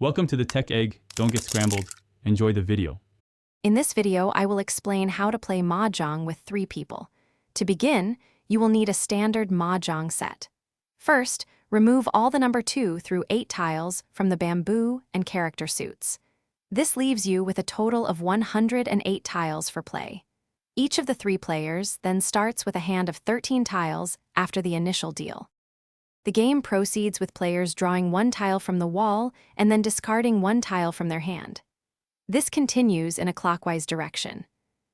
Welcome to the Tech Egg. Don't get scrambled. Enjoy the video. In this video, I will explain how to play Mahjong with 3 people. To begin, you will need a standard Mahjong set. First, remove all the number 2 through 8 tiles from the bamboo and character suits. This leaves you with a total of 108 tiles for play. Each of the 3 players then starts with a hand of 13 tiles after the initial deal. The game proceeds with players drawing 1 tile from the wall and then discarding 1 tile from their hand. This continues in a clockwise direction.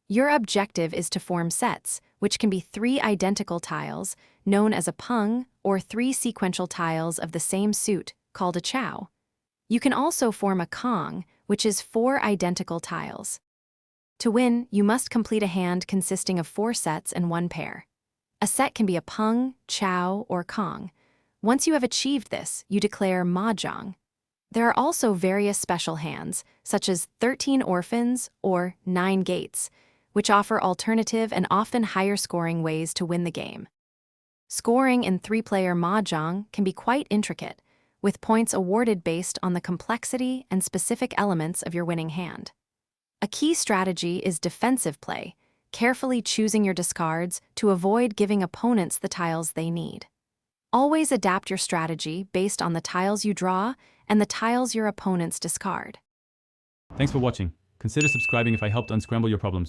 Your objective is to form sets, which can be 3 identical tiles, known as a pung, or 3 sequential tiles of the same suit, called a chow. You can also form a kong, which is 4 identical tiles. To win, you must complete a hand consisting of 4 sets and 1 pair. A set can be a pung, chow, or kong. Once you have achieved this, you declare Mahjong. There are also various special hands, such as 13 orphans or 9 gates, which offer alternative and often higher-scoring ways to win the game. Scoring in 3-player Mahjong can be quite intricate, with points awarded based on the complexity and specific elements of your winning hand. A key strategy is defensive play, carefully choosing your discards to avoid giving opponents the tiles they need. Always adapt your strategy based on the tiles you draw and the tiles your opponents discard. Thanks for watching. Consider subscribing if I helped unscramble your problems.